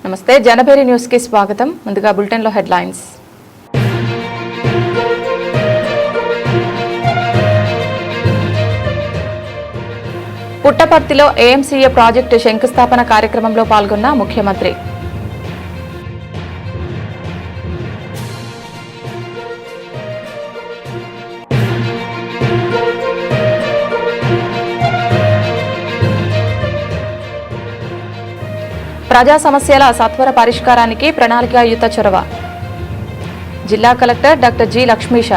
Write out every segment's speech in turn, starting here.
నమస్తే జనభేరి న్యూస్ కి స్వాగతం. ముందుగా బులెటిన్ లో హెడ్లైన్స్. పుట్టపర్తిలో ఏఎంసీఏ ప్రాజెక్టు శంకుస్థాపన కార్యక్రమంలో పాల్గొన్న ముఖ్యమంత్రి. ప్రజా సమస్యల సత్వర పరిష్కారానికి ప్రణాళికాయుత చొరవ. జిల్లా కలెక్టర్ డాక్టర్ జి లక్ష్మీష.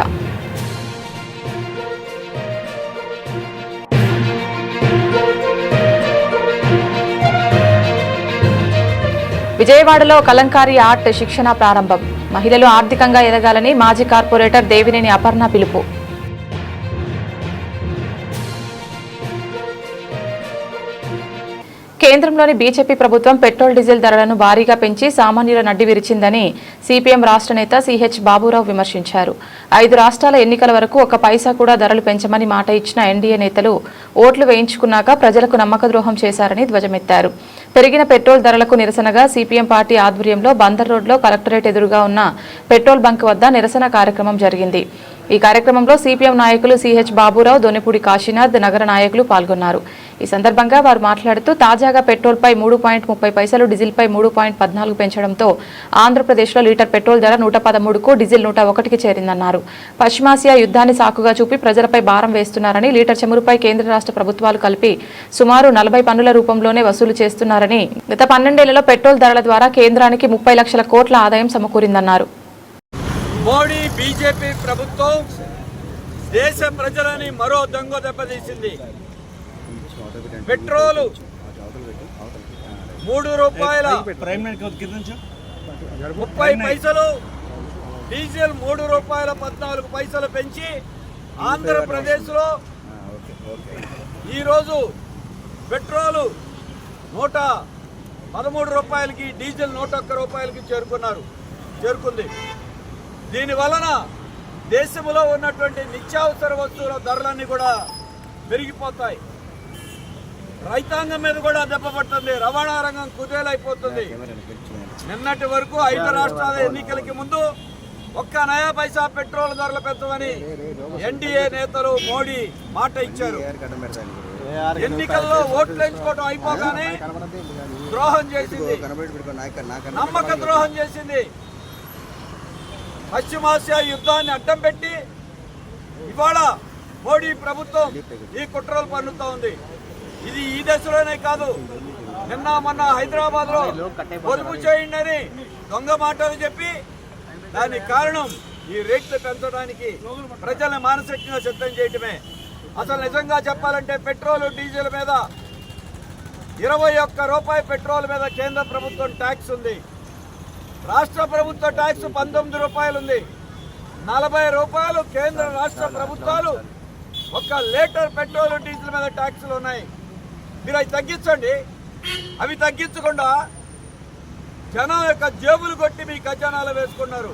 విజయవాడలో కలంకారీ ఆర్ట్ శిక్షణ ప్రారంభం. మహిళలు ఆర్థికంగా ఎదగాలని మాజీ కార్పొరేటర్ దేవినేని అపర్ణ పిలుపు. కేంద్రంలోని బీజేపీ ప్రభుత్వం పెట్రోల్ డీజిల్ ధరలను భారీగా పెంచి సామాన్యుల నడ్డి విరిచిందని సిపిఎం రాష్ట్ర నేత సిహెచ్ బాబురావు విమర్శించారు. 5 రాష్ట్రాల ఎన్నికల వరకు 1 పైసా కూడా ధరలు పెంచమని మాట ఇచ్చిన ఎన్డీఏ నేతలు ఓట్లు వేయించుకున్నాక ప్రజలకు నమ్మక ద్రోహం చేశారని ధ్వజమెత్తారు. పెరిగిన పెట్రోల్ ధరలకు నిరసనగా సిపిఎం పార్టీ ఆధ్వర్యంలో బందర్ రోడ్లో కలెక్టరేట్ ఎదురుగా ఉన్న పెట్రోల్ బంక్ వద్ద నిరసన కార్యక్రమం జరిగింది. ఈ కార్యక్రమంలో సిపిఎం నాయకులు సిహెచ్ బాబురావు, దొనెపూడి కాశీనాథ్, నగర నాయకులు పాల్గొన్నారు. ఈ సందర్భంగా వారు మాట్లాడుతూ తాజాగా పెట్రోల్పై 3.30 పైసలు, డీజిల్పై 3.14 పెంచడంతో ఆంధ్రప్రదేశ్లో లీటర్ పెట్రోల్ ధర 113కు, డీజిల్ 101కి చేరిందన్నారు. పశ్చిమాసియా యుద్ధాన్ని సాకుగా చూపి ప్రజలపై భారం వేస్తున్నారని, లీటర్ చమురుపై కేంద్ర రాష్ట్ర ప్రభుత్వాలు కలిపి సుమారు 40 పన్నుల రూపంలోనే వసూలు చేస్తున్నారని, గత 12 ఏళ్లలో పెట్రోల్ ధరల ద్వారా కేంద్రానికి 30 లక్షల కోట్ల ఆదాయం సమకూరిందన్నారు. మోడీ బీజేపీ ప్రభుత్వం దేశ ప్రజలని మరో దొంగ దెబ్బతీసింది. పెట్రోలు 3 రూపాయల 30 పైసలు, డీజిల్ 3 రూపాయల 14 పైసలు పెంచి ఆంధ్రప్రదేశ్లో ఈరోజు పెట్రోలు 113 రూపాయలకి, డీజిల్ 101 రూపాయలకి చేరుకుంది. దీని వలన దేశంలో ఉన్నటువంటి నిత్యావసర వస్తువుల ధరలన్నీ కూడా పెరిగిపోతాయి. రైతాంగం మీద కూడా దెబ్బపడుతుంది. రవాణా రంగం కుదేలైపోతుంది. నిన్నటి వరకు 5 రాష్ట్రాల ఎన్నికలకి ముందు 1 నయా పైసా పెట్రోల్ ధరలు పెంచమని ఎన్డీఏ నేతలు మోడీ మాట ఇచ్చారు. ఎన్నికల్లో ఓట్లు ఎంచుకోవడం అయిపోగానే ద్రోహం చేసింది, నమ్మక ద్రోహం చేసింది. పశ్చిమాసియా యుద్ధాన్ని అడ్డం పెట్టి ఇవాళ మోడీ ప్రభుత్వం ఈ కుట్రలు పన్నుతూ ఉంది. ఇది ఈ దశలోనే కాదు, నిన్న మొన్న హైదరాబాద్ లో పొదుపు చేయండి అని దొంగ మాటలు చెప్పి దానికి కారణం ఈ రేట్లు పెంచడానికి ప్రజల్ని మానసికంగా సిద్ధం చేయటమే. అసలు నిజంగా చెప్పాలంటే పెట్రోల్ డీజిల్ మీద 21 రూపాయి పెట్రోల్ మీద కేంద్ర ప్రభుత్వం ట్యాక్స్ ఉంది. రాష్ట్ర ప్రభుత్వ ట్యాక్స్ 19 రూపాయలు ఉంది. 40 రూపాయలు కేంద్ర రాష్ట్ర ప్రభుత్వాలు 1 లీటర్ పెట్రోల్ డీజిల్ మీద ట్యాక్సులు ఉన్నాయి. మీరు అవి తగ్గించండి. అవి తగ్గించకుండా జనం యొక్క జేబులు కొట్టి మీ ఖజానాలు వేసుకున్నారు.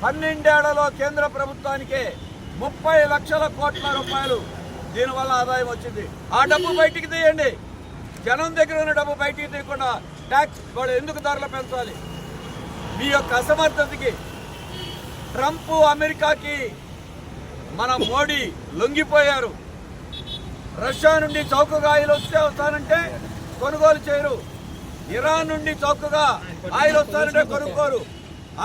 12 ఏళ్లలో కేంద్ర ప్రభుత్వానికే 30 లక్షల కోట్ల రూపాయలు దీనివల్ల ఆదాయం వచ్చింది. ఆ డబ్బు బయటికి తీయండి. జనం దగ్గర ఉన్న డబ్బు బయటికి తీయకుండా ట్యాక్స్ వాడు ఎందుకు ధరలు పెంచాలి? మీ యొక్క అసమర్థతకి ట్రంప్, అమెరికాకి మన మోడీ లొంగిపోయారు. రష్యా నుండి చౌకగా ఆయిల్ వస్తానంటే కొనుగోలు చేయరు. ఇరాన్ నుండి చౌకగా ఆయిల్ వస్తానంటే కొనుక్కోరు.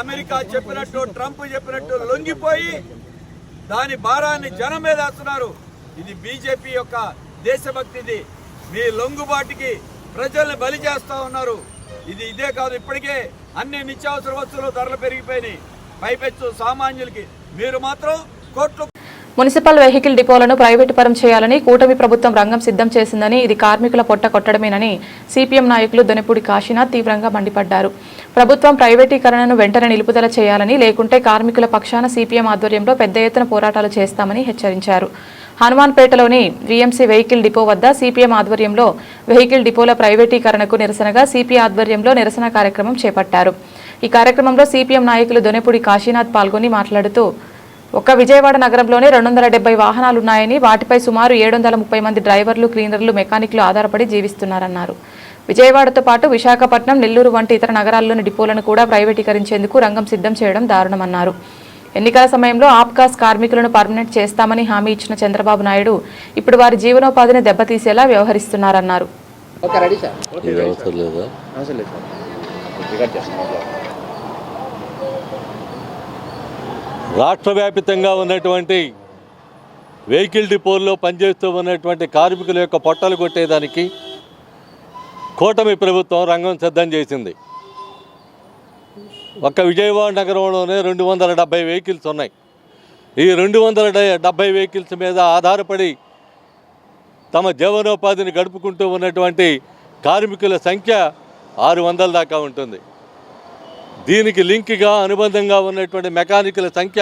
అమెరికా చెప్పినట్టు, ట్రంప్ చెప్పినట్టు లొంగిపోయి దాని భారాన్ని జనం మీద వేస్తున్నారు. ఇది బీజేపీ యొక్క దేశభక్తిది. మీ లొంగుబాటుకి ప్రజల్ని బలి చేస్తూ ఉన్నారు. ఇదే కాదు, ఇప్పటికే అన్ని నిత్యావసర వస్తువులు ధరలు పెరిగిపోయినాయి. పైపెచ్చు సామాన్యులకి మీరు మాత్రం కోట్లు. మున్సిపల్ వెహికల్ డిపోలను ప్రైవేటు పరం చేయాలని కూటమి ప్రభుత్వం రంగం సిద్ధం చేసిందని, ఇది కార్మికుల పొట్ట కొట్టడమేనని సిపిఎం నాయకులు దొనెపూడి కాశీనాథ్ తీవ్రంగా మండిపడ్డారు. ప్రభుత్వం ప్రైవేటీకరణను వెంటనే నిలుపుదల చేయాలని, లేకుంటే కార్మికుల పక్షాన సిపిఎం ఆధ్వర్యంలో పెద్ద ఎత్తున పోరాటాలు చేస్తామని హెచ్చరించారు. హనుమాన్పేటలోని వీఎంసీ వెహికల్ డిపో వద్ద సిపిఎం ఆధ్వర్యంలో వెహికల్ డిపోల ప్రైవేటీకరణకు నిరసనగా సిపి ఆధ్వర్యంలో నిరసన కార్యక్రమం చేపట్టారు. ఈ కార్యక్రమంలో సిపిఎం నాయకులు దొనెపూడి కాశీనాథ్ పాల్గొని మాట్లాడుతూ, ఒక్క విజయవాడ నగరంలోనే 270 వాహనాలున్నాయని, వాటిపై సుమారు 730 మంది డ్రైవర్లు, క్లీనర్లు, మెకానిక్లు ఆధారపడి జీవిస్తున్నారన్నారు. విజయవాడతో పాటు విశాఖపట్నం, నెల్లూరు వంటి ఇతర నగరాల్లోని డిపోలను కూడా ప్రైవేటీకరించేందుకు రంగం సిద్ధం చేయడం దారుణమన్నారు. ఎన్నికల సమయంలో ఆప్కాస్ కార్మికులను పర్మనెంట్ చేస్తామని హామీ ఇచ్చిన చంద్రబాబు నాయుడు ఇప్పుడు వారి జీవనోపాధిని దెబ్బతీసేలా వ్యవహరిస్తున్నారన్నారు. రాష్ట్ర వ్యాప్తంగా ఉన్నటువంటి వెహికల్ డిపోల్లో పనిచేస్తూ ఉన్నటువంటి కార్మికుల యొక్క పొట్టలు కొట్టేదానికి కూటమి ప్రభుత్వం రంగం సిద్ధం చేసింది. ఒక్క విజయవాడ నగరంలోనే 270 వెహికల్స్ ఉన్నాయి. ఈ 270 వెహికల్స్ మీద ఆధారపడి తమ జీవనోపాధిని గడుపుకుంటూ ఉన్నటువంటి కార్మికుల సంఖ్య 600 దాకా ఉంటుంది. దీనికి లింక్గా అనుబంధంగా ఉన్నటువంటి మెకానికల్ సంఖ్య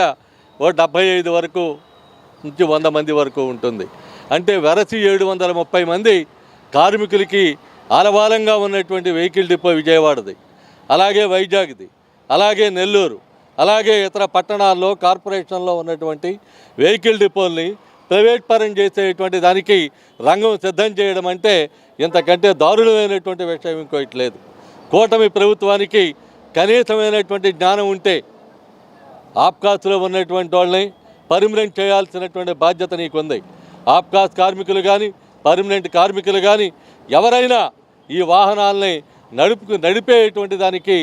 75 వరకు నుంచి 100 మంది వరకు ఉంటుంది. అంటే వెరసి 730 మంది కార్మికులకి ఆలవాలంగా ఉన్నటువంటి వెహికల్ డిపో విజయవాడది, అలాగే వైజాగ్ది, అలాగే నెల్లూరు, అలాగే ఇతర పట్టణాల్లో కార్పొరేషన్లో ఉన్నటువంటి వెహికల్ డిపోల్ని ప్రైవేట్ పరం చేసేటువంటి దానికి రంగం సిద్ధం చేయడం అంటే ఇంతకంటే దారుణమైనటువంటి విషయం ఇంకోటి లేదు. కూటమి ప్రభుత్వానికి కనీసమైనటువంటి జ్ఞానం ఉంటే ఆప్కాస్లో ఉన్నటువంటి వాళ్ళని పర్మనెంట్ చేయాల్సినటువంటి బాధ్యత నీకుంది. ఆప్కాస్ కార్మికులు కానీ పర్మనెంట్ కార్మికులు కానీ ఎవరైనా ఈ వాహనాలని నడిపేటువంటి దానికి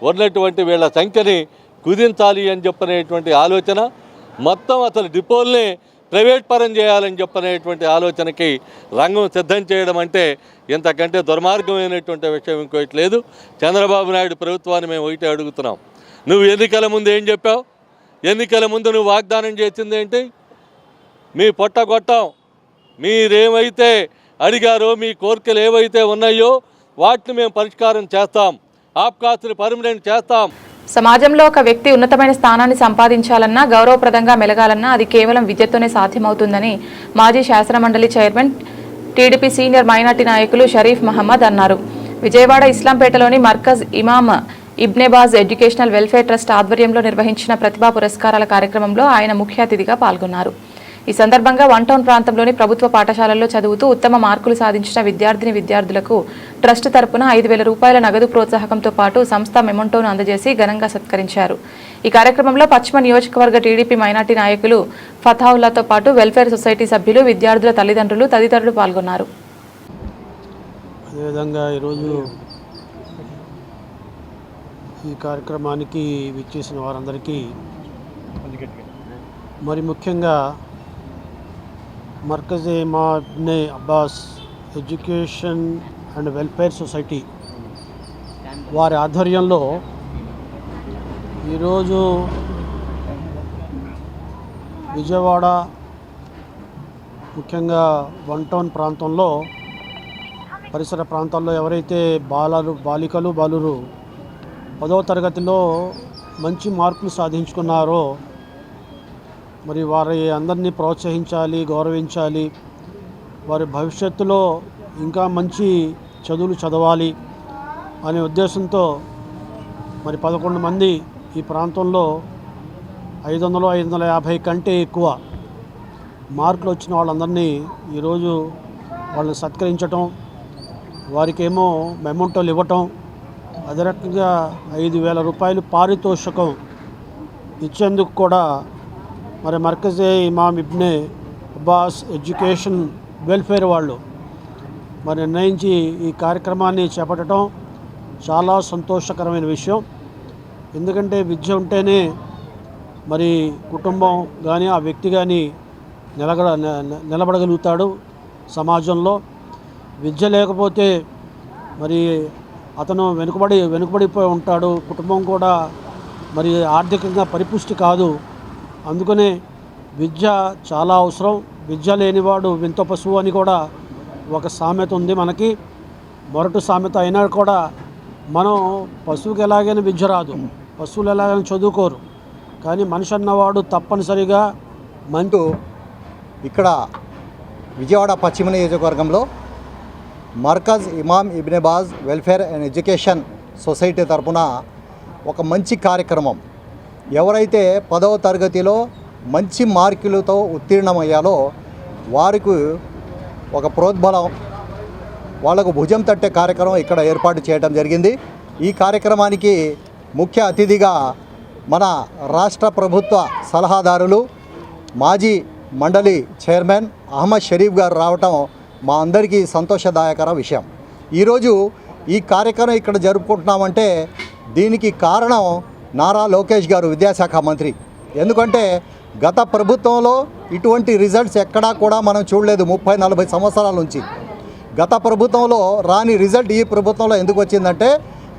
ఉన్నటువంటి వీళ్ళ సంఖ్యని కుదించాలి అని చెప్పనేటువంటి ఆలోచన, మొత్తం అసలు డిపోల్ని ప్రైవేట్ పరం చేయాలని చెప్పనేటువంటి ఆలోచనకి రంగం సిద్ధం చేయడం అంటే ఇంతకంటే దుర్మార్గమైనటువంటి విషయం ఇంకోటి లేదు. చంద్రబాబు నాయుడు ప్రభుత్వాన్ని మేము ఒకటే అడుగుతున్నాం. నువ్వు ఎన్నికల ముందు ఏం చెప్పావు? ఎన్నికల ముందు నువ్వు వాగ్దానం చేసింది ఏంటి? మీ పొట్టగొట్టాం, మీరేమైతే అడిగారో, మీ కోరికలు ఏవైతే ఉన్నాయో వాటిని మేము పరిష్కారం చేస్తాం, ఆప్కాస్ని పర్మనెంట్ చేస్తాం. సమాజంలో ఒక వ్యక్తి ఉన్నతమైన స్థానాన్ని సంపాదించాలన్నా, గౌరవప్రదంగా మెలగాలన్నా అది కేవలం విద్యతోనే సాధ్యమవుతుందని మాజీ శాసనమండలి చైర్మన్, టీడీపీ సీనియర్ మైనార్టీ నాయకులు షరీఫ్ మహమ్మద్ అన్నారు. విజయవాడ ఇస్లాంపేటలోని మర్కజ్ ఇమామ్ ఇబ్నెబాజ్ ఎడ్యుకేషనల్ వెల్ఫేర్ ట్రస్ట్ ఆధ్వర్యంలో నిర్వహించిన ప్రతిభా పురస్కారాల కార్యక్రమంలో ఆయన ముఖ్య అతిథిగా పాల్గొన్నారు. ఈ సందర్భంగా వన్ టౌన్ ప్రాంతంలోని ప్రభుత్వ పాఠశాలల్లో చదువుతూ ఉత్తమ మార్కులు సాధించిన విద్యార్థులకు ట్రస్ట్ తరపున 5,000 రూపాయల నగదు ప్రోత్సాహకంతో పాటు సంస్థ మెమోంటోను అందజేసి ఘనంగా సత్కరించారు. ఈ కార్యక్రమంలో పశ్చిమ నియోజకవర్గ టీడీపీ మైనార్టీ నాయకులు ఫతావుల్లాతో పాటు వెల్ఫేర్ సొసైటీ సభ్యులు, విద్యార్థుల తల్లిదండ్రులు తదితరులు పాల్గొన్నారు. అదేవిధంగా ఈరోజు ఈ కార్యక్రమానికి విచ్చేసిన వారందరికీ, మరి ముఖ్యంగా Markaz Imam Ibne Abbas education and welfare society వారి ఆధ్వర్యంలో ఈరోజు విజయవాడ ముఖ్యంగా వన్ టౌన్ ప్రాంతంలో, పరిసర ప్రాంతాల్లో ఎవరైతే బాలికలు బాలురు 10వ తరగతిలో మంచి మార్కులు సాధించుకున్నారో మరి వారి అందరినీ ప్రోత్సహించాలి, గౌరవించాలి. వారి భవిష్యత్తులో ఇంకా మంచి చదువులు చదవాలి అనే ఉద్దేశంతో మరి 11 మంది ఈ ప్రాంతంలో 500, 550 కంటే ఎక్కువ మార్కులు వచ్చిన వాళ్ళందరినీ ఈరోజు వాళ్ళని సత్కరించటం, వారికేమో మెమోంటోలు ఇవ్వటం, అదే రకంగా 5,000 రూపాయలు పారితోషికం ఇచ్చేందుకు కూడా మరి మర్కజే ఇమామ్ ఇబ్నే అబ్బాస్ ఎడ్యుకేషన్ వెల్ఫేర్ వాళ్ళు మరి నిర్ణయించి ఈ కార్యక్రమాన్ని చేపట్టడం చాలా సంతోషకరమైన విషయం. ఎందుకంటే విద్య ఉంటేనే మరి కుటుంబం కానీ ఆ వ్యక్తి కానీ నిలబడగలుగుతాడు సమాజంలో. విద్య లేకపోతే మరి అతను వెనుకబడిపోయి ఉంటాడు. కుటుంబం కూడా మరి ఆర్థికంగా పరిపుష్టి కాదు. అందుకనే విద్య చాలా అవసరం. విద్య లేనివాడు వింత పశువు అని కూడా ఒక సామెత ఉంది మనకి. మొరటు సామెత అయినా కూడా మనం పశువుకి ఎలాగైనా విద్య రాదు, పశువులు ఎలాగైనా చదువుకోరు, కానీ మనిషి అన్నవాడు తప్పనిసరిగా మంటూ ఇక్కడ విజయవాడ పశ్చిమ నియోజకవర్గంలో Markaz Imam ఇబ్నే బాజ్ welfare and education society తరఫున ఒక మంచి కార్యక్రమం, ఎవరైతే 10వ తరగతిలో మంచి మార్కులతో ఉత్తీర్ణమయ్యాలో వారికి ఒక ప్రోద్బలం, వాళ్లకు భుజం తట్టే కార్యక్రమం ఇక్కడ ఏర్పాటు చేయడం జరిగింది. ఈ కార్యక్రమానికి ముఖ్య అతిథిగా మన రాష్ట్ర ప్రభుత్వ సలహాదారులు మాజీ మండలి చైర్మన్ అహ్మద్ షరీఫ్ గారు రావటం మా అందరికీ సంతోషదాయకర విషయం. ఈరోజు ఈ కార్యక్రమం ఇక్కడ జరుపుకుంటున్నామంటే దీనికి కారణం నారా లోకేష్ గారు, విద్యాశాఖ మంత్రి. ఎందుకంటే గత ప్రభుత్వంలో ఇటువంటి రిజల్ట్స్ ఎక్కడా కూడా మనం చూడలేదు. 30-40 సంవత్సరాల నుంచి గత ప్రభుత్వంలో రాని రిజల్ట్ ఈ ప్రభుత్వంలో ఎందుకు వచ్చిందంటే,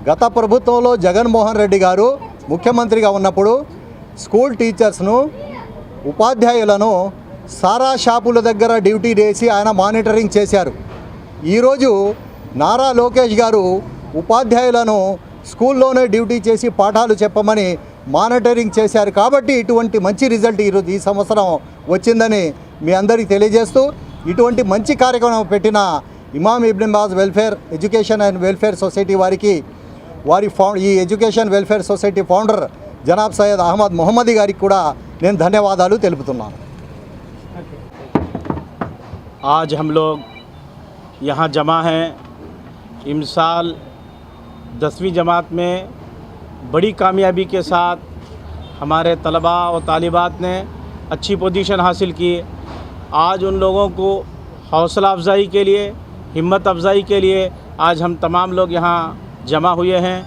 గత ప్రభుత్వంలో జగన్మోహన్ రెడ్డి గారు ముఖ్యమంత్రిగా ఉన్నప్పుడు స్కూల్ టీచర్స్ను, ఉపాధ్యాయులను సారా షాపుల దగ్గర డ్యూటీ చేసి ఆయన మానిటరింగ్ చేశారు. ఈరోజు నారా లోకేష్ గారు ఉపాధ్యాయులను స్కూల్లోనే డ్యూటీ చేసి పాఠాలు చెప్పమని మానిటరింగ్ చేశారు. కాబట్టి ఇటువంటి మంచి రిజల్ట్ ఈరోజు ఈ సంవత్సరం వచ్చిందని మీ అందరికీ తెలియజేస్తూ, ఇటువంటి మంచి కార్యక్రమం పెట్టిన Imam Ibn Baz welfare education and welfare society వారికి, ఈ education welfare society founder Janab Syed Ahmed Mohammadi గారికి కూడా నేను ధన్యవాదాలు తెలుపుతున్నాను. आज हम लोग यहाँ जमा हैं इमसाल 10वीं जमात में बड़ी कामयाबी के साथ हमारे तलबा और तालिबात ने अच्छी पोजीशन हासिल की। आज उन लोगों को हौसला अफजाई के लिए, हिम्मत अफजाई के लिए आज हम तमाम लोग यहाँ जमा हुए हैं।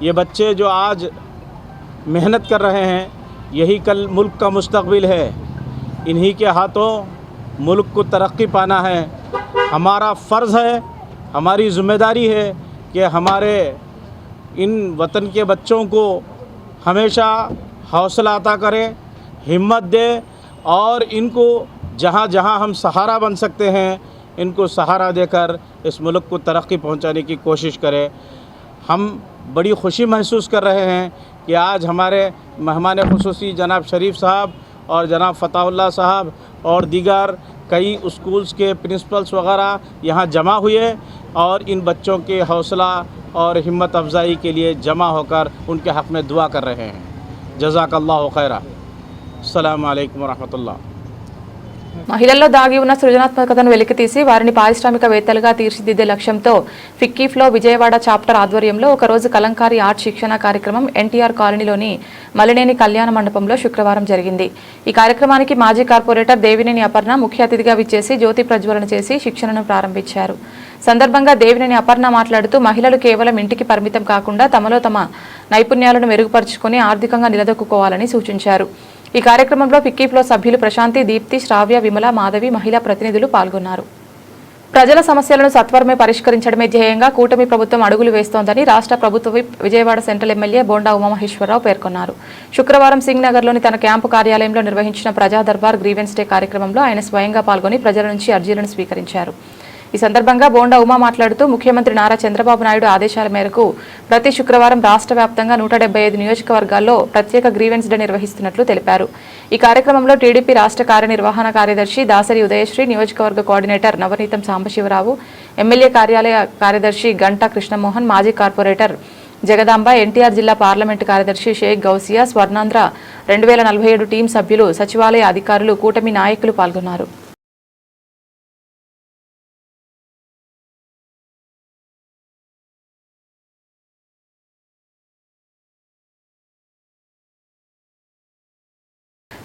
ये बच्चे जो आज मेहनत कर रहे हैं, यही कल मुल्क का मुस्तकबिल है। इन्हीं के हाथों मुल्क को तरक्की पाना है। हमारा फ़र्ज़ है, हमारी ज़िम्मेदारी है कि हमारे इन वतन के बच्चों को हमेशा हौसला अता करें, हिम्मत दें और इनको जहाँ जहाँ हम सहारा बन सकते हैं इनको सहारा देकर इस मुल्क को तरक्की पहुँचाने की कोशिश करें। हम बड़ी खुशी महसूस कर रहे हैं कि आज हमारे मेहमान ख़ुसूसी जनाब शरीफ साहब और जनाब फ़ताहुल्लाह साहब और दीगर कई स्कूल्स के प्रिंसिपल्स वगैरह यहाँ जमा हुए और इन बच्चों के हौसला और हिम्मत अफजाई के लिए जमा होकर उनके हक़ में दुआ कर रहे हैं। जज़ाकल्लाहु खैरा। अस्सलामु अलैकुम वरहमतुल्लाह। మహిళల్లో దాగి ఉన్న సృజనాత్మకతను వెలికితీసి వారిని పారిశ్రామికవేత్తలుగా తీర్చిదిద్దే లక్ష్యంతో ఫిక్కీఫ్లో విజయవాడ చాప్టర్ ఆధ్వర్యంలో ఒకరోజు కలంకారీ ఆర్ట్ శిక్షణ కార్యక్రమం ఎన్టీఆర్ కాలనీలోని మలినేని కళ్యాణ మండపంలో శుక్రవారం జరిగింది. ఈ కార్యక్రమానికి మాజీ కార్పొరేటర్ దేవినేని అపర్ణ ముఖ్య అతిథిగా విచ్చేసి జ్యోతి ప్రజ్వలన చేసి శిక్షణను ప్రారంభించారు. సందర్భంగా దేవినేని అపర్ణ మాట్లాడుతూ మహిళలు కేవలం ఇంటికి పరిమితం కాకుండా తమలో తమ నైపుణ్యాలను మెరుగుపరుచుకుని ఆర్థికంగా నిలదొక్కుకోవాలని సూచించారు. ఈ కార్యక్రమంలో ఫిక్కీఫ్లో సభ్యులు ప్రశాంతి, దీప్తి, శ్రావ్య, విమల, మాధవి, మహిళా ప్రతినిధులు పాల్గొన్నారు. ప్రజల సమస్యలను సత్వరమే పరిష్కరించడమే ధ్యేయంగా కూటమి ప్రభుత్వం అడుగులు వేస్తోందని రాష్ట్ర ప్రభుత్వ whip Vijayawada central MLA Bonda Umamaheswara Rao పేర్కొన్నారు. శుక్రవారం సింగ్ నగర్లోని తన క్యాంపు కార్యాలయంలో నిర్వహించిన ప్రజా దర్బార్ గ్రీవెన్స్ డే కార్యక్రమంలో ఆయన స్వయంగా పాల్గొని ప్రజల నుంచి అర్జీలను స్వీకరించారు. ఈ సందర్భంగా బోండా ఉమా మాట్లాడుతూ ముఖ్యమంత్రి నారా చంద్రబాబు నాయుడు ఆదేశాల మేరకు ప్రతి శుక్రవారం రాష్ట్ర వ్యాప్తంగా 175 నియోజకవర్గాల్లో ప్రత్యేక గ్రీవెన్స్ డే నిర్వహిస్తున్నట్లు తెలిపారు. ఈ కార్యక్రమంలో టీడీపీ రాష్ట్ర కార్యనిర్వహణ కార్యదర్శి దాసరి ఉదయశ్రీ, నియోజకవర్గ కోఆర్డినేటర్ నవనీతం సాంబశివరావు, ఎమ్మెల్యే కార్యాలయ కార్యదర్శి గంటా కృష్ణమోహన్, మాజీ కార్పొరేటర్ జగదాంబ, ఎన్టీఆర్ జిల్లా పార్లమెంటు కార్యదర్శి షేక్ గౌసియా, స్వర్ణాంధ్ర 2047 టీం సభ్యులు, సచివాలయ అధికారులు, కూటమి నాయకులు పాల్గొన్నారు.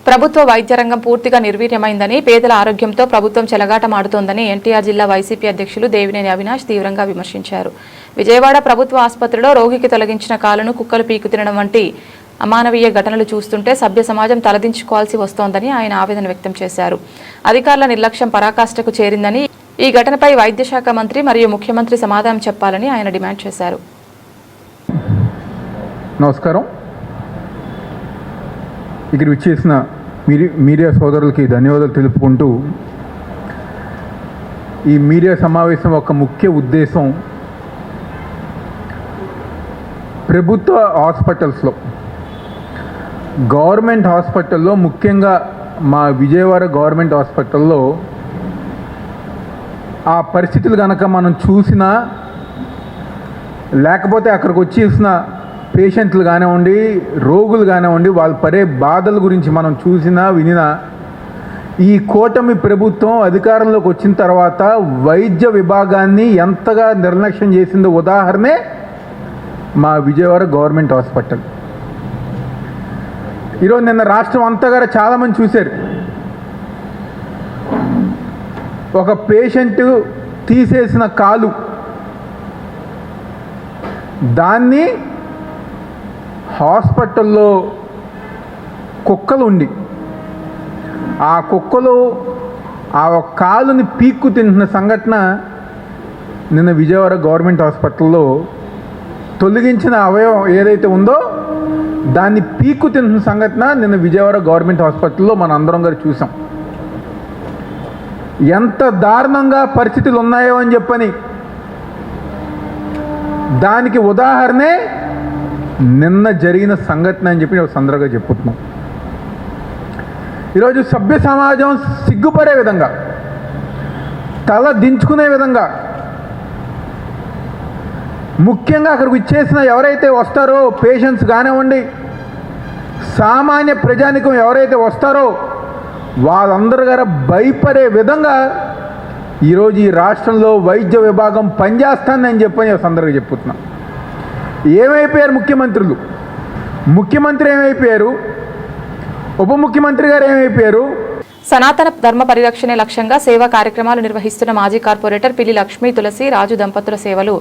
ప్రభుత్వ వైద్య రంగం పూర్తిగా నిర్వీర్యమైందని, పేదల ఆరోగ్యంతో ప్రభుత్వం చెలగాటమాడుతోందని ఎన్టీఆర్ జిల్లా వైసీపీ అధ్యక్షులు దేవినేని అవినాష్ తీవ్రంగా విమర్శించారు. విజయవాడ ప్రభుత్వ ఆసుపత్రిలో రోగికి తొలగించిన కాలును కుక్కలు పీకు తినడం వంటి అమానవీయ ఘటనలు చూస్తుంటే సభ్య సమాజం తలదించుకోవాల్సి వస్తోందని ఆయన ఆవేదన వ్యక్తం చేశారు. అధికారుల నిర్లక్ష్యం పరాకాష్ఠకు చేరిందని, ఈ ఘటనపై వైద్య శాఖ మంత్రి మరియు ముఖ్యమంత్రి సమాధానం చెప్పాలని ఆయన డిమాండ్ చేశారు. నమస్కారం. ఇక్కడ విచ్చేసిన మీడియా సోదరులకి ధన్యవాదాలు తెలుపుకుంటూ, ఈ మీడియా సమావేశం యొక్క ముఖ్య ఉద్దేశం ప్రభుత్వ హాస్పిటల్స్లో, గవర్నమెంట్ హాస్పిటల్లో, ముఖ్యంగా మా విజయవాడ గవర్నమెంట్ హాస్పిటల్లో ఆ పరిస్థితులు కనుక మనం చూసినా, లేకపోతే అక్కడికి వచ్చేసిన పేషెంట్లు కానివ్వండి, రోగులు కానివ్వండి, వాళ్ళు పడే బాధల గురించి మనం చూసినా వినినా ఈ కూటమి ప్రభుత్వం అధికారంలోకి వచ్చిన తర్వాత వైద్య విభాగాన్ని ఎంతగా నిర్లక్ష్యం చేసిందో ఉదాహరణే మా విజయవాడ గవర్నమెంట్ హాస్పిటల్. ఈరోజు నిన్న రాష్ట్రం అంతా కూడా చాలామంది చూశారు. ఒక పేషెంట్ తీసేసిన కాలు, దాన్ని హాస్పిటల్లో కుక్కలు ఉండి ఆ కుక్కలు ఆ కాలుని పీక్కు తింటున్న సంఘటన నిన్న విజయవాడ గవర్నమెంట్ హాస్పిటల్లో తొలగించిన అవయవం ఏదైతే ఉందో దాన్ని పీక్కు తింటున్న సంఘటన నిన్న విజయవాడ గవర్నమెంట్ హాస్పిటల్లో మన అందరం గారు చూసాం. ఎంత దారుణంగా పరిస్థితులు ఉన్నాయో అని చెప్పని దానికి ఉదాహరణే నిన్న జరిగిన సంఘటన అని చెప్పి ఒక సందర్భంగా చెప్పుతున్నాం. ఈరోజు సభ్య సమాజం సిగ్గుపడే విధంగా, తల దించుకునే విధంగా, ముఖ్యంగా అక్కడికి ఇచ్చేసిన ఎవరైతే వస్తారో పేషెంట్స్ కానివ్వండి, సామాన్య ప్రజానికం ఎవరైతే వస్తారో వాళ్ళందరూ గారు భయపడే విధంగా ఈరోజు ఈ రాష్ట్రంలో వైద్య విభాగం పనిచేస్తుందని చెప్పని సందర్భంగా చెప్పుతున్నాం. ఏమైపోయారు ముఖ్యమంత్రులు? ముఖ్యమంత్రి ఏమైపోయారు? ఉప ముఖ్యమంత్రి గారు ఏమైపోయారు? సనాతన ధర్మ పరిరక్షణే లక్ష్యంగా సేవా కార్యక్రమాలు నిర్వహిస్తున్న మాజీ కార్పొరేటర్ పిల్లి లక్ష్మీ తులసి రాజు దంపతుల సేవలు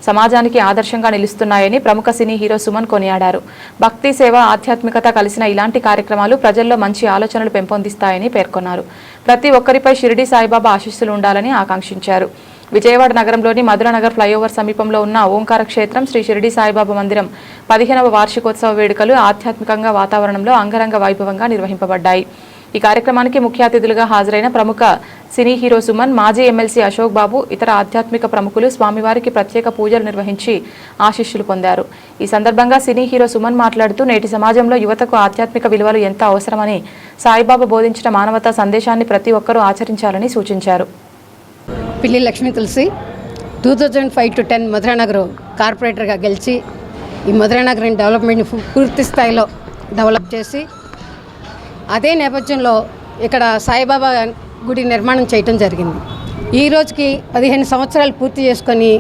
సమాజానికి ఆదర్శంగా నిలుస్తున్నాయని ప్రముఖ సినీ హీరో సుమన్ కొనియాడారు. భక్తి, సేవ, ఆధ్యాత్మికత కలిసిన ఇలాంటి కార్యక్రమాలు ప్రజల్లో మంచి ఆలోచనలు పెంపొందిస్తాయని పేర్కొన్నారు. ప్రతి ఒక్కరిపై షిరిడి సాయిబాబా ఆశీస్సులు ఉండాలని ఆకాంక్షించారు. విజయవాడ నగరంలోని మధురనగర్ ఫ్లైఓవర్ సమీపంలో ఉన్న ఓంకార క్షేత్రం శ్రీ షిరిడి సాయిబాబా మందిరం 15వ వార్షికోత్సవ వేడుకలు ఆధ్యాత్మికంగా వాతావరణంలో అంగరంగ వైభవంగా నిర్వహింపబడ్డాయి. ఈ కార్యక్రమానికి ముఖ్య అతిథులుగా హాజరైన ప్రముఖ సినీ హీరో సుమన్, మాజీ ఎమ్మెల్సీ అశోక్ బాబు, ఇతర ఆధ్యాత్మిక ప్రముఖులు స్వామివారికి ప్రత్యేక పూజలు నిర్వహించి ఆశీస్సులు పొందారు. ఈ సందర్భంగా సినీ హీరో సుమన్ మాట్లాడుతూ నేటి సమాజంలో యువతకు ఆధ్యాత్మిక విలువలు ఎంత అవసరమని, సాయిబాబా బోధించిన మానవతా సందేశాన్ని ప్రతి ఒక్కరూ ఆచరించాలని సూచించారు. పిల్లి లక్ష్మీ తులసి 2005 to 10 మధురానగర్ కార్పొరేటర్గా గెలిచి ఈ మధురానగరం డెవలప్మెంట్ని పూర్తి స్థాయిలో డెవలప్ చేసి అదే నేపథ్యంలో ఇక్కడ సాయిబాబా గుడి నిర్మాణం చేయటం జరిగింది. ఈ రోజుకి 15 సంవత్సరాలు పూర్తి చేసుకొని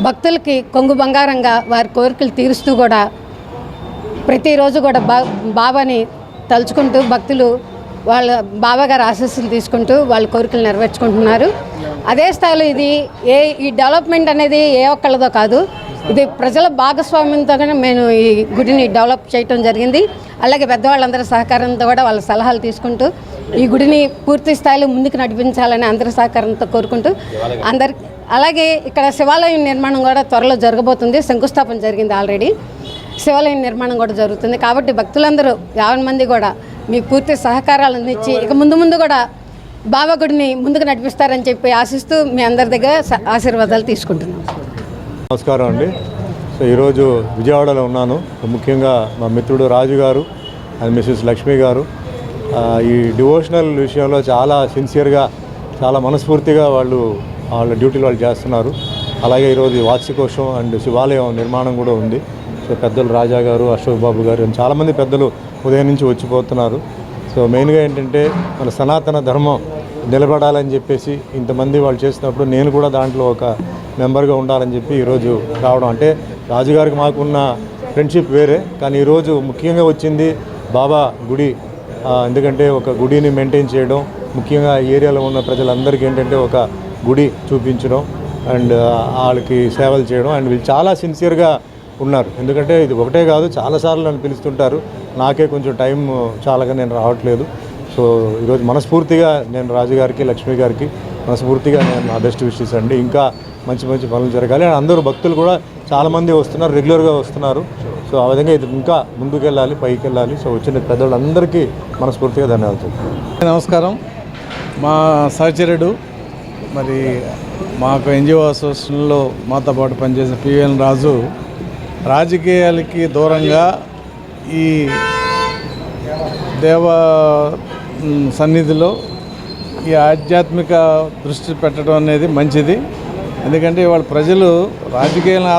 భక్తులకి కొంగు బంగారంగా వారి కోరికలు తీరుస్తూ కూడా ప్రతిరోజు కూడా బాబాని తలుచుకుంటూ భక్తులు వాళ్ళ బాబాగారు ఆశీస్సులు తీసుకుంటూ వాళ్ళ కోరికలు నెరవేర్చుకుంటున్నారు. అదే స్థాయిలో ఈ డెవలప్మెంట్ అనేది ఏ ఒక్కళ్ళదో కాదు, ఇది ప్రజల భాగస్వామ్యంతోనే మేము ఈ గుడిని డెవలప్ చేయటం జరిగింది. అలాగే పెద్దవాళ్ళందరి సహకారంతో కూడా వాళ్ళ సలహాలు తీసుకుంటూ ఈ గుడిని పూర్తి స్థాయిలో ముందుకు నడిపించాలని అందరి సహకారంతో కోరుకుంటూ అలాగే ఇక్కడ శివాలయం నిర్మాణం కూడా త్వరలో జరగబోతుంది. శంకుస్థాపన జరిగింది ఆల్రెడీ. శివాలయం నిర్మాణం కూడా జరుగుతుంది. కాబట్టి భక్తులందరూ 50 మంది కూడా మీకు పూర్తి సహకారాలు అందించి ఇక ముందు కూడా బాబా గుడిని ముందుకు నడిపిస్తారని చెప్పి ఆశిస్తూ మీ అందరి దగ్గర ఆశీర్వాదాలు తీసుకుంటున్నాం. నమస్కారం అండి. సో ఈరోజు విజయవాడలో ఉన్నాను. ముఖ్యంగా మా మిత్రుడు రాజు గారు అండ్ మిస్సెస్ లక్ష్మి గారు ఈ డివోషనల్ విషయంలో చాలా సిన్సియర్గా, చాలా మనస్ఫూర్తిగా వాళ్ళ డ్యూటీలు వాళ్ళు చేస్తున్నారు. అలాగే ఈరోజు వార్షికోత్సవం అండ్ శివాలయం నిర్మాణం కూడా ఉంది. సో పెద్దలు రాజా గారు, అశోక్ బాబు గారు, చాలామంది పెద్దలు ఉదయం నుంచి వచ్చిపోతున్నారు. సో మెయిన్గా ఏంటంటే మన సనాతన ధర్మం నిలబడాలని చెప్పేసి ఇంతమంది వాళ్ళు చేసినప్పుడు నేను కూడా దాంట్లో ఒక మెంబర్గా ఉండాలని చెప్పి ఈరోజు రావడం. అంటే రాజుగారికి మాకున్న ఫ్రెండ్షిప్ వేరే, కానీ ఈరోజు ముఖ్యంగా వచ్చింది బాబా గుడి. ఎందుకంటే ఒక గుడిని మెయింటైన్ చేయడం, ముఖ్యంగా ఏరియాలో ఉన్న ప్రజలందరికీ ఏంటంటే ఒక గుడి చూపించడం అండ్ వాళ్ళకి సేవలు చేయడం. అండ్ వీళ్ళు చాలా సిన్సియర్గా ఉన్నారు. ఎందుకంటే ఇది ఒకటే కాదు, చాలాసార్లు నన్ను పిలుస్తుంటారు. నాకే కొంచెం టైం చాలాగా నేను రావట్లేదు. సో ఈరోజు మనస్ఫూర్తిగా నేను రాజుగారికి, లక్ష్మి గారికి మనస్ఫూర్తిగా నేను నా బెస్ట్ విషెస్ అండి. ఇంకా మంచి మంచి పనులు జరగాలి. అండ్ అందరూ భక్తులు కూడా చాలామంది వస్తున్నారు, రెగ్యులర్గా వస్తున్నారు. సో ఆ విధంగా ఇది ఇంకా ముందుకు వెళ్ళాలి, పైకి వెళ్ళాలి. సో వచ్చిన పెద్దవాళ్ళందరికీ మనస్ఫూర్తిగా ధన్యవాదాలు. నమస్కారం. మా సహచరుడు మరి మాకు ఎన్జిఓ అసోసియేషన్లో మాతో పాటు పనిచేసిన పివిఎన్ రాజు రాజకీయాలకి దూరంగా ఈ దేవ సన్నిధిలో ఈ ఆధ్యాత్మిక దృష్టి పెట్టడం అనేది మంచిది. ఎందుకంటే వాళ్ళ ప్రజలు రాజకీయాలను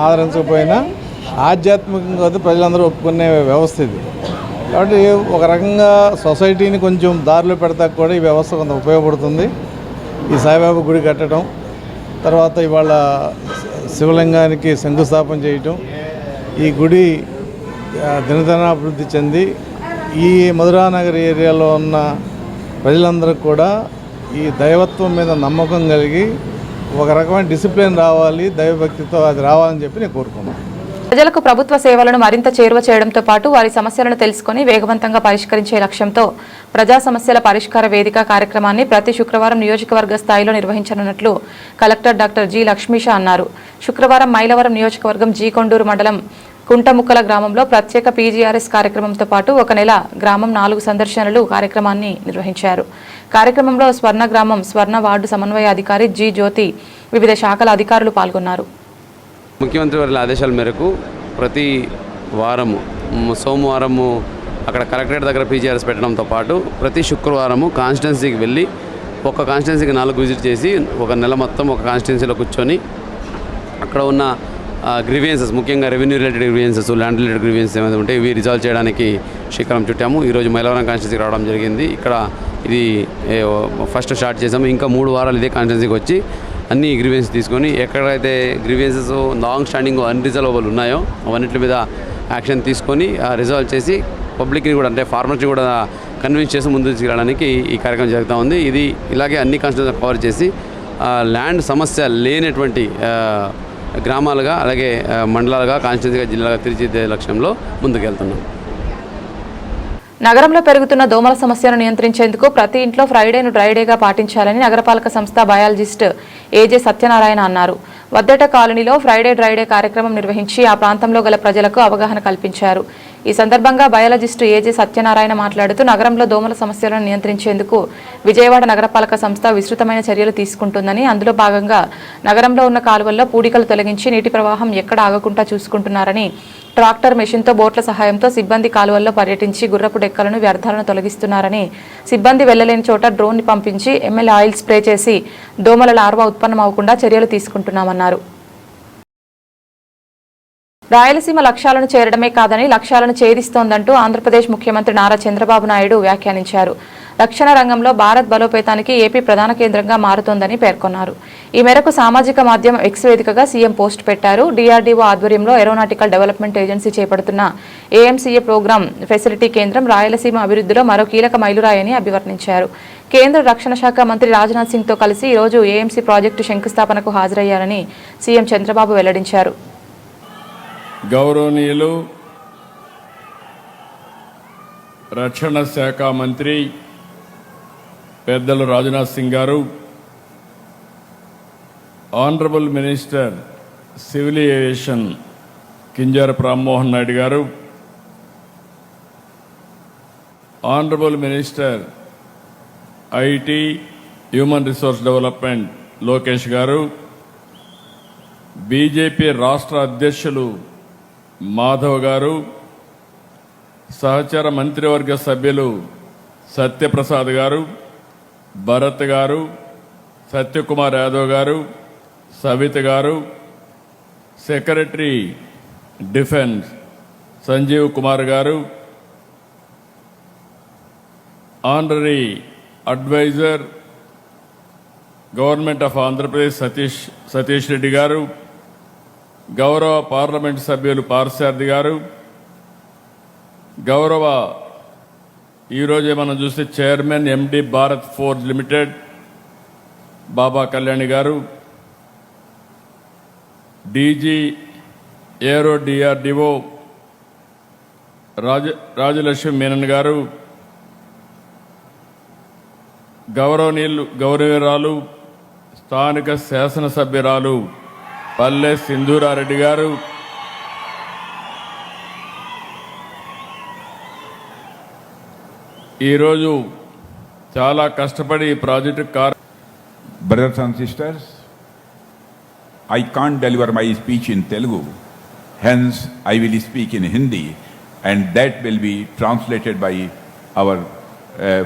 ఆదరించకపోయినా ఆధ్యాత్మికంగా ప్రజలందరూ ఒప్పుకునే వ్యవస్థ ఇది. కాబట్టి ఒక రకంగా సొసైటీని కొంచెం దారిలో పెడతా కూడా ఈ వ్యవస్థ కొంత ఉపయోగపడుతుంది. ఈ సాయిబాబా గుడి కట్టడం, తర్వాత ఇవాళ శివలింగానికి శంకుస్థాపన చేయటం, ఈ గుడి దినదినాభివృద్ధి చెంది ఈ మధురానగర్ ఏరియాలో ఉన్న ప్రజలందరూ కూడా ఈ దైవత్వం మీద నమ్మకం కలిగి ఒక రకమైన డిసిప్లిన్ రావాలి, దైవభక్తితో అది రావాలని చెప్పి నేను కోరుకున్నాను. ప్రజలకు ప్రభుత్వ సేవలను మరింత చేరువ చేయడంతో పాటు వారి సమస్యలను తెలుసుకుని వేగవంతంగా పరిష్కరించే లక్ష్యంతో ప్రజా సమస్యల పరిష్కార వేదిక కార్యక్రమాన్ని ప్రతి శుక్రవారం నియోజకవర్గ స్థాయిలో నిర్వహించనున్నట్లు కలెక్టర్ డాక్టర్ జి లక్ష్మీష అన్నారు. శుక్రవారం మైలవరం నియోజకవర్గం జీ కొండూరు మండలం కుంటముక్కల గ్రామంలో ప్రత్యేక పీజీఆర్ఎస్ కార్యక్రమంతో పాటు ఒక నెల గ్రామం 4 సందర్శనలు కార్యక్రమాన్ని నిర్వహించారు. కార్యక్రమంలో స్వర్ణ గ్రామం స్వర్ణ వార్డు సమన్వయ అధికారి జి జ్యోతి, వివిధ శాఖల అధికారులు పాల్గొన్నారు. ముఖ్యమంత్రి వారి ఆదేశాల మేరకు ప్రతి వారము సోమవారము అక్కడ కలెక్టరేట్ దగ్గర పీజీఆర్ఎస్ పెట్టడంతో పాటు ప్రతి శుక్రవారము కాన్స్టిట్యున్సీకి వెళ్ళి ఒక కాన్స్టిట్యున్సీకి 4 విజిట్ చేసి ఒక నెల మొత్తం ఒక కాన్స్టిట్యున్సీలో కూర్చొని అక్కడ ఉన్న గ్రీవియన్సెస్, ముఖ్యంగా revenue related grievances, land related grievances ఏమైనా ఉంటే ఇవి రిజాల్వ్ చేయడానికి శ్రీకారం చుట్టాము. ఈరోజు మైలవరం కాన్స్టిట్యున్సీకి రావడం జరిగింది. ఇక్కడ ఇది ఫస్ట్ స్టార్ట్ చేసాము. ఇంకా 3 వారాలు ఇదే కాన్స్టిట్యున్సీకి వచ్చి అన్ని గ్రీవియన్స్ తీసుకొని ఎక్కడైతే గ్రీవియన్సెస్ లాంగ్ స్టాండింగ్ అన్రిజర్వబుల్ ఉన్నాయో అవన్నిటి మీద యాక్షన్ తీసుకొని రిజాల్వ్ చేసి పబ్లిక్ని కూడా అంటే ఫార్మర్స్ని కూడా కన్విన్స్ చేసి ముందుకు తీసుకెళ్ళడానికి ఈ కార్యక్రమం జరుగుతూ ఉంది. ఇది ఇలాగే అన్ని కాన్స్టిట్యున్సీ కవర్ చేసి ల్యాండ్ సమస్య లేనటువంటి గ్రామాలుగా అలాగే మండలాలుగా కాన్స్టిట్యున్సీగా జిల్లాగా తీర్చిదిద్దే లక్ష్యంలో ముందుకెళ్తున్నాం. నగరంలో పెరుగుతున్న దోమల సమస్యను నియంత్రించేందుకు ప్రతి ఇంట్లో ఫ్రైడేను డ్రైడేగా పాటించాలని నగరపాలక సంస్థ బయాలజిస్ట్ ఏజే సత్యనారాయణ అన్నారు. వద్దట కాలనీలో ఫ్రైడే డ్రైడే కార్యక్రమం నిర్వహించి ఆ ప్రాంతంలో గల ప్రజలకు అవగాహన కల్పించారు. ఈ సందర్భంగా బయాలజిస్టు ఏజే సత్యనారాయణ మాట్లాడుతూ నగరంలో దోమల సమస్యలను నియంత్రించేందుకు విజయవాడ నగరపాలక సంస్థ విస్తృతమైన చర్యలు తీసుకుంటుందని, అందులో భాగంగా నగరంలో ఉన్న కాలువల్లో పూడికలు తొలగించి నీటి ప్రవాహం ఎక్కడ ఆగకుండా చూసుకుంటున్నారని, ట్రాక్టర్ మెషిన్తో బోట్ల సహాయంతో సిబ్బంది కాలువల్లో పర్యటించి గుర్రపు డెక్కలను వ్యర్థాలను తొలగిస్తున్నారని, సిబ్బంది వెళ్లలేని చోట డ్రోన్ ని పంపించి ఎంఎల్ ఆయిల్ స్ప్రే చేసి దోమల లార్వా ఉత్పన్నమవకుండా చర్యలు తీసుకుంటున్నామన్నారు. రాయలసీమ లక్ష్యాలను చేరడమే కాదని లక్ష్యాలను ఛేదిస్తోందంటూ ఆంధ్రప్రదేశ్ ముఖ్యమంత్రి నారా చంద్రబాబు నాయుడు వ్యాఖ్యానించారు. రక్షణ రంగంలో భారత్ బలోపేతానికి ఏపీ ప్రధాన కేంద్రంగా మారుతోందని పేర్కొన్నారు. ఈ మేరకు సామాజిక మాధ్యమం ఎక్స్ వేదికగా సీఎం పోస్ట్ పెట్టారు. డీఆర్డీఓ ఆధ్వర్యంలో ఏరోనాటికల్ డెవలప్మెంట్ ఏజెన్సీ చేపడుతున్న ఏఎంసీఏ ప్రోగ్రాం ఫెసిలిటీ కేంద్రం రాయలసీమ అభివృద్ధిలో మరో కీలక మైలురాయని అభివర్ణించారు. కేంద్ర రక్షణ శాఖ మంత్రి రాజ్నాథ్ సింగ్తో కలిసి ఈరోజు ఏఎంసీ ప్రాజెక్టు శంకుస్థాపనకు హాజరయ్యారని సీఎం చంద్రబాబు వెల్లడించారు. గౌరవనీయులు రక్షణ శాఖ మంత్రి పెద్దలు రాజ్నాథ్ సింగ్ గారు, honourable minister civil aviation Kinjarapu Rammohan Naidu గారు, honourable minister IT human resource development Lokesh గారు, బీజేపీ రాష్ట్ర అధ్యక్షులు మాధవ్ గారు, సహచర మంత్రివర్గ సభ్యులు సత్యప్రసాద్ గారు, భరత్ గారు, సత్యకుమార్ యాదవ్ గారు, సవిత గారు, secretary defence Sanjeev Kumar garu, honorary adviser government of Andhra Pradesh Satish Reddy garu, గౌరవ పార్లమెంట్ సభ్యులు పార్సారథి గారు, గౌరవ ఈరోజే మనం చూస్తే chairman MD Bharat Forge limited Baba Kalyani గారు, DG aero DRDO Rajalakshmi Menon గారు, గౌరవనీయురాలు స్థానిక శాసనసభ్యురాలు పల్లె సింధూరారెడ్డి గారు, ఈరోజు చాలా కష్టపడి ఈ project Brothers and sisters, I can't deliver my speech in Telugu, hence I will speak in Hindi and that will be translated by our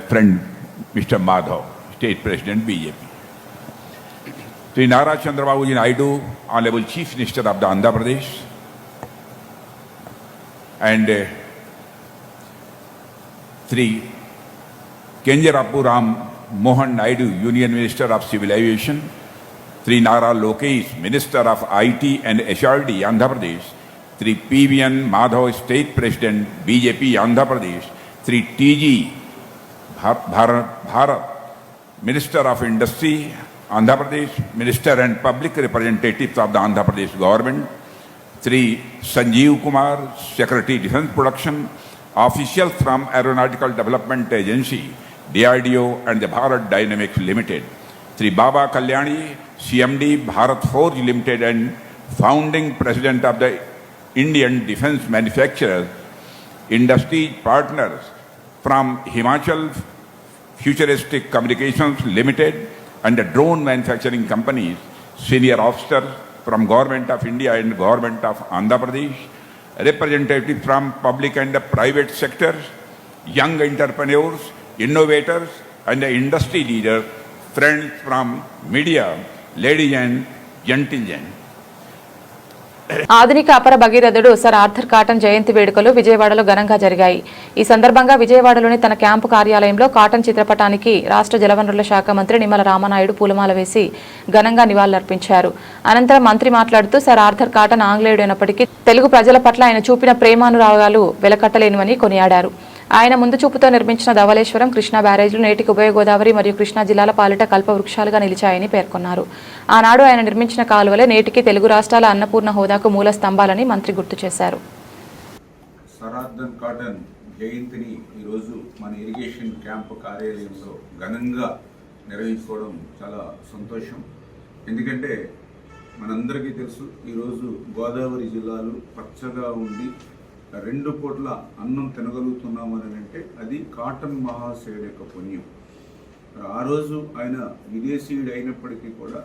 friend Mr. Madhav, State President BJP. Sri Nara Chandrababu Ji Naidu, Honorable Chief Minister of the Andhra Pradesh, and Sri Kenjarapu Ram Mohan Naidu, Union Minister of Civil Aviation, Sri Nara Lokesh, Minister of IT and HRD, Andhra Pradesh, Sri PVN Madhav, State President, BJP, Andhra Pradesh, Sri TG Bharat, Minister of Industry, Andhra Pradesh, Minister and Public Representatives of the Andhra Pradesh Government, Sri Sanjeev Kumar, Secretary Defence Production, officials from Aeronautical Development Agency, DRDO and the Bharat Dynamics Limited, Sri Baba Kalyani, CMD Bharat Forge Limited and founding President of the Indian Defence Manufacturers, industry partners from Himachal Futuristic Communications Limited and the drone manufacturing companies, senior officers from Government of India and Government of Andhra Pradesh, representatives from public and the private sectors, young entrepreneurs, innovators and the industry leaders, friends from media, ladies and gentlemen. ఆధునిక అపర భగీరథుడు sir Arthur cotton జయంతి వేడుకలు విజయవాడలో ఘనంగా జరిగాయి. ఈ సందర్భంగా విజయవాడలోని తన క్యాంపు కార్యాలయంలో కాటన్ చిత్రపటానికి రాష్ట్ర జలవనరుల శాఖ మంత్రి నిమ్మల రామనాయుడు పూలమాల వేసి ఘనంగా నివాళులర్పించారు. అనంతరం మంత్రి మాట్లాడుతూ సర్ ఆర్థర్ కాటన్ ఆంగ్లేయుడైనప్పటికీ తెలుగు ప్రజల పట్ల ఆయన చూపిన ప్రేమానురాగాలు వెలకట్టలేనివని కొనియాడారు. ఆయన ముందు చూపుతో నిర్మించిన ధవళేశ్వరం, కృష్ణా బ్యారేజ్లు నేటికి ఉభయ గోదావరి మరియు కృష్ణా జిల్లాల పాలిట కల్పవృక్షాలుగా నిలిచాయని పేర్కొన్నారు. ఆనాడు ఆయన నిర్మించిన కాలువలే నేటికి తెలుగు రాష్ట్రాల అన్నపూర్ణ హోదాకు మూల స్తంభాలని మంత్రి గుర్తు చేశారు. సర్ ఆర్థర్ కాటన్ జయంతిని ఈరోజు మన ఇరిగేషన్ క్యాంపు కార్యాలయంలో ఘనంగా నిర్వహించుకోవడం చాలా సంతోషం. ఎందుకంటే మనందరికీ తెలుసు, ఈరోజు గోదావరి జిల్లాలు పచ్చగా ఉండి 2 పూట్ల అన్నం తినగలుగుతున్నామని అంటే అది కాటన్ మహాశయుడు యొక్క పుణ్యం. ఆ రోజు ఆయన విదేశీయుడు అయినప్పటికీ కూడా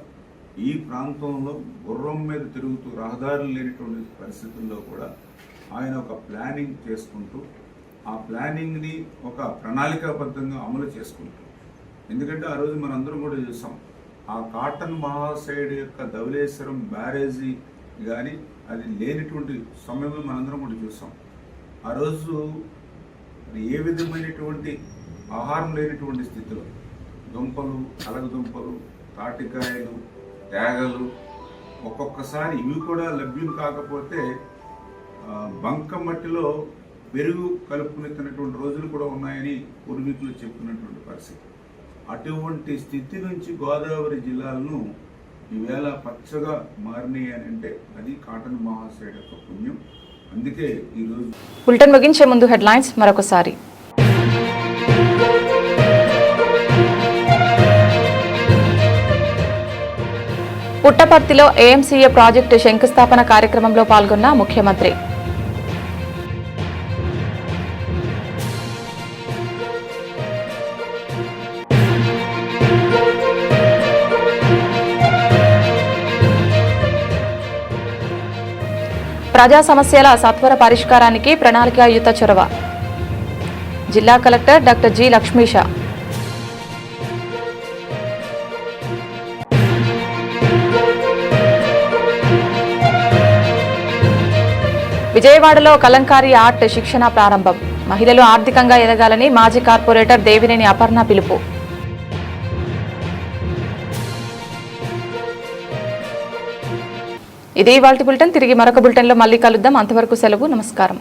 ఈ ప్రాంతంలో గుర్రం మీద తిరుగుతూ రహదారులు లేనటువంటి పరిస్థితుల్లో కూడా ఆయన ఒక ప్లానింగ్ చేసుకుంటూ ఆ ప్లానింగ్ని ఒక ప్రణాళికాబద్ధంగా అమలు చేసుకుంటూ, ఎందుకంటే ఆ రోజు మనందరం కూడా చూసాం, ఆ కాటన్ మహాశయుడు యొక్క ధవళేశ్వరం బ్యారేజీ కానీ అది లేనిటువంటి సమయంలో మనందరం కూడా చూసాం. ఆ రోజు ఏ విధమైనటువంటి ఆహారం లేనటువంటి స్థితిలో దుంపలు, అలగదుంపలు, తాటికాయలు, తేగలు, ఒక్కొక్కసారి ఇవి కూడా లభ్యం కాకపోతే బంక మట్టిలో పెరుగు కలుపుకుని తిన్నటువంటి రోజులు కూడా ఉన్నాయని పూర్వీకులు చెప్పినటువంటి పరిస్థితి. అటువంటి స్థితి నుంచి గోదావరి జిల్లాలను ఈవేళ పచ్చగా మారినాయి అని అంటే అది కాటన్ మహాశయుడు యొక్క పుణ్యం. అందుకే ఈరోజు బులెటిన్ ముగించే ముందు హెడ్లైన్స్ మరొకసారి. పుట్టపర్తిలో ఏఎంసీఏ ప్రాజెక్టు శంకుస్థాపన కార్యక్రమంలో పాల్గొన్న ముఖ్యమంత్రి. ప్రజా సమస్యల సత్వర పరిష్కారానికి ప్రణాళికాయుత చొరవ. జిల్లా కలెక్టర్ డాక్టర్ జి లక్ష్మీష. విజయవాడలో కలంకారీ ఆర్ట్ శిక్షణ ప్రారంభం. మహిళలు ఆర్థికంగా ఎదగాలని మాజీ కార్పొరేటర్ దేవినేని అపర్ణ పిలుపు. ఇది ఇవాల్టి బులెటిన్. తిరిగి మరొక బులెటిన్లో మళ్ళీ కలుద్దాం. అంతవరకు సెలవు. నమస్కారం.